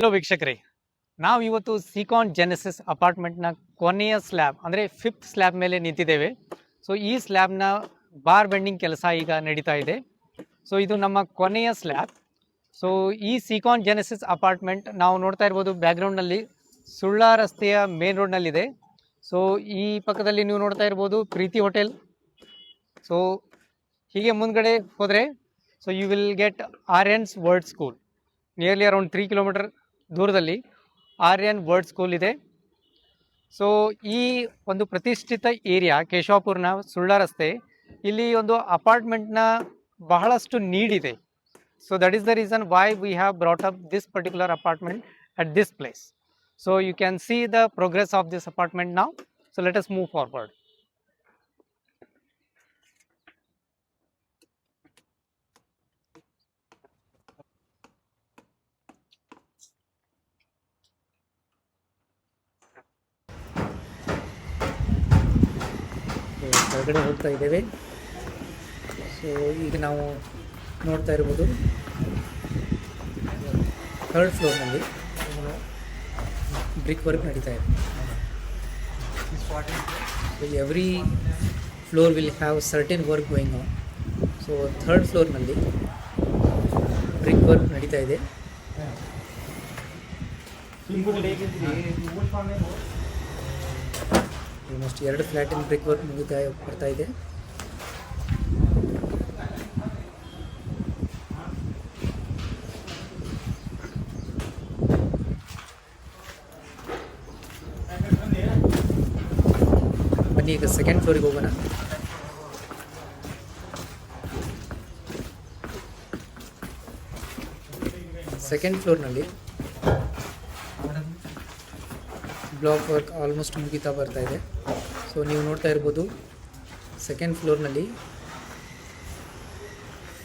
Hello ವೀಕ್ಷಕರೇ, ನಾವು ಇವತ್ತು ಸಿಕಾನ್ ಜೆನೆಸಿಸ್ ಅಪಾರ್ಟ್ಮೆಂಟ್ನ ಕೊನೆಯ ಸ್ಲ್ಯಾಬ್ ಅಂದರೆ ಫಿಫ್ತ್ ಸ್ಲ್ಯಾಬ್ ಮೇಲೆ ನಿಂತಿದ್ದೇವೆ. ಸೊ ಈ ಸ್ಲ್ಯಾಬ್ನ ಬಾರ್ ಬೆಂಡಿಂಗ್ ಕೆಲಸ ಈಗ ನಡೀತಾ ಇದೆ. ಸೊ ಇದು ನಮ್ಮ ಕೊನೆಯ ಸ್ಲ್ಯಾಬ್. ಸೊ ಈ ಸಿಕಾನ್ ಜೆನೆಸಿಸ್ ಅಪಾರ್ಟ್ಮೆಂಟ್ ನಾವು ನೋಡ್ತಾ ಇರ್ಬೋದು ಬ್ಯಾಕ್ಗ್ರೌಂಡ್ನಲ್ಲಿ ಸುಳ್ಳ ರಸ್ತೆಯ ಮೇನ್ ರೋಡ್ನಲ್ಲಿದೆ. ಸೊ ಈ ಪಕ್ಕದಲ್ಲಿ ನೀವು ನೋಡ್ತಾ ಇರ್ಬೋದು ಪ್ರೀತಿ ಹೋಟೆಲ್. ಸೊ ಹೀಗೆ ಮುಂದ್ಗಡೆ ಹೋದರೆ so you will get Aryans world school. Nearly around 3 kilometer ದೂರದಲ್ಲಿ ಆರ್ಯನ್ ವರ್ಲ್ಡ್ ಸ್ಕೂಲ್ ಇದೆ. ಸೊ ಈ ಒಂದು ಪ್ರತಿಷ್ಠಿತ ಏರಿಯಾ ಕೇಶವಾಪುರ್ನ ಸುಳ್ಳ ರಸ್ತೆ, ಇಲ್ಲಿ ಒಂದು ಅಪಾರ್ಟ್ಮೆಂಟ್ನ ಬಹಳಷ್ಟು ನೀಡ್ ಇದೆ. So that is the reason why we have brought up this particular apartment at this place. So you can see the progress of this apartment now. So let us move forward. ಹೊರಗಡೆ ಹೋಗ್ತಾ ಇದ್ದೇವೆ. So ಈಗ ನಾವು ನೋಡ್ತಾ ಇರ್ಬೋದು third ಫ್ಲೋರ್ನಲ್ಲಿ brick work ನಡೀತಾ ಇದೆ. So every floor will have certain work going on. So third ಫ್ಲೋರ್ನಲ್ಲಿ ಬ್ರಿಕ್ ವರ್ಕ್ ನಡೀತಾ ಇದೆ. ಆಲ್ಮೋಸ್ಟ್ 2 ಫ್ಲ್ಯಾಟಿನ ಬ್ರಿಕ್ ವರ್ಕ್ ಮುಗಿತಾ ಬರ್ತಾ ಇದೆ. ಬನ್ನಿ ಈಗ ಸೆಕೆಂಡ್ ಫ್ಲೋರಿಗೆ ಹೋಗೋಣ. ಸೆಕೆಂಡ್ ಫ್ಲೋರ್ನಲ್ಲಿ ಬ್ಲಾಕ್ ವರ್ಕ್ ಆಲ್ಮೋಸ್ಟ್ ಮುಗಿತಾ ಬರ್ತಾ ಇದೆ. ಸೊ ನೀವು ನೋಡ್ತಾ ಇರ್ಬೋದು ಸೆಕೆಂಡ್ ಫ್ಲೋರ್ನಲ್ಲಿ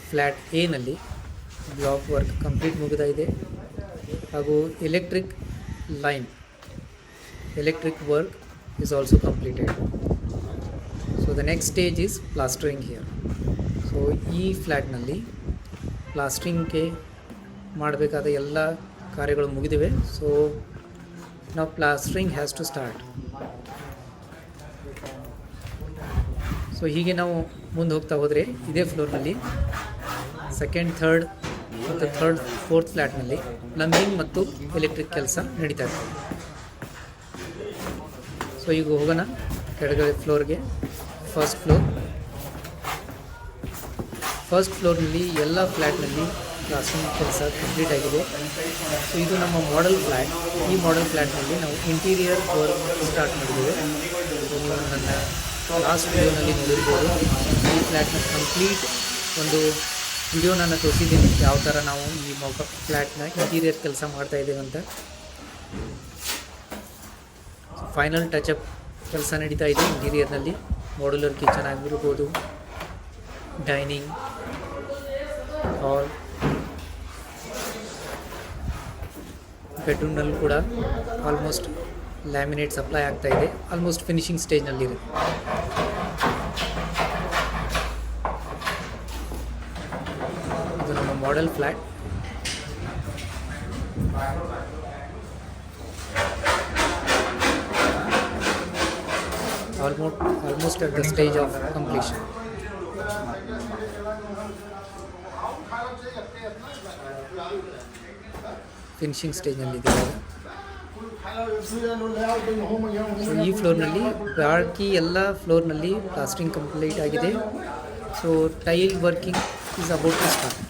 ಫ್ಲ್ಯಾಟ್ ಎನಲ್ಲಿ ಬ್ಲಾಕ್ ವರ್ಕ್ ಕಂಪ್ಲೀಟ್ ಮುಗಿತಾ ಇದೆ. ಹಾಗೂ electric work is also completed. So the next stage is plastering here. So ಈ ಫ್ಲ್ಯಾಟ್ನಲ್ಲಿ ಪ್ಲಾಸ್ಟ್ರಿಂಗ್ಗೆ ಮಾಡಬೇಕಾದ ಎಲ್ಲ ಕಾರ್ಯಗಳು ಮುಗಿದಿವೆ. So now plastering has to start. So ಹೀಗೆ ನಾವು ಮುಂದೆ ಹೋಗ್ತಾ ಹೋದರೆ ಇದೇ ಫ್ಲೋರ್ನಲ್ಲಿ ಸೆಕೆಂಡ್, ಥರ್ಡ್ ಮತ್ತು ಫೋರ್ತ್ ಫ್ಲ್ಯಾಟ್ನಲ್ಲಿ ಪ್ಲಂಬಿಂಗ್ ಮತ್ತು ಎಲೆಕ್ಟ್ರಿಕ್ ಕೆಲಸ ನಡೀತಾ ಇದೆ. ಸೊ ಈಗ ಹೋಗೋಣ ಕೆಳಗಡೆ ಫ್ಲೋರ್ಗೆ. ಫಸ್ಟ್ ಫ್ಲೋರ್ನಲ್ಲಿ ಎಲ್ಲ ಫ್ಲ್ಯಾಟ್ನಲ್ಲಿ ಪ್ಲಾಸ್ಟರಿಂಗ್ ಕೆಲಸ ಕಂಪ್ಲೀಟ್ ಆಗಿದೆ. ಸೊ ಇದು ನಮ್ಮ ಮಾಡೆಲ್ ಫ್ಲ್ಯಾಟ್. ಈ ಮಾಡೆಲ್ ಫ್ಲ್ಯಾಟ್ನಲ್ಲಿ ನಾವು ಇಂಟೀರಿಯರ್ ವರ್ಕ್ ಸ್ಟಾರ್ಟ್ ಮಾಡಿದ್ದೇವೆ. ಸೊ ನೀವು ನನ್ನ ಲಾಸ್ಟ್ ವಿಡಿಯೋನಲ್ಲಿ ನೋಡಿರ್ಬೋದು. ಈ ಫ್ಲ್ಯಾಟ್ನ ಕಂಪ್ಲೀಟ್ ಒಂದು ವಿಡಿಯೋ ನಾನು ತೋರಿಸಿದ್ದೀನಿ, ಯಾವ ಥರ ನಾವು ಈ ಫ್ಲ್ಯಾಟ್ನ ಇಂಟೀರಿಯರ್ ಕೆಲಸ ಮಾಡ್ತಾ ಇದ್ದೇವೆ ಅಂತ. ಫೈನಲ್ ಟಚಪ್ ಕೆಲಸ ನಡೀತಾ ಇದೆ ಇಂಟೀರಿಯರ್ನಲ್ಲಿ. ಮಾಡ್ಯುಲರ್ ಕಿಚನ್ ಆಗಿರ್ಬೋದು, ಡೈನಿಂಗ್ ಹಾಲ್, ಬೆಡ್ರೂಮ್ನಲ್ಲಿ ಕೂಡ ಆಲ್ಮೋಸ್ಟ್ ಲ್ಯಾಮಿನೇಟ್ ಸಪ್ಲೈ ಆಗ್ತಾ ಇದೆ. ಆಲ್ಮೋಸ್ಟ್ ಫಿನಿಶಿಂಗ್ ಸ್ಟೇಜ್ನಲ್ಲಿದೆ. ಇದು ನಮ್ಮ model flat. almost at the stage of completion. Finishing ಸ್ಟೇಜ್ನಲ್ಲಿದೆ. ಸೊ ಈ ಫ್ಲೋರ್ನಲ್ಲಿ ಬಾಕಿ ಎಲ್ಲ ಫ್ಲೋರ್ನಲ್ಲಿ ಪ್ಲಾಸ್ಟರಿಂಗ್ ಕಂಪ್ಲೀಟ್ ಆಗಿದೆ. So tile working is about to start.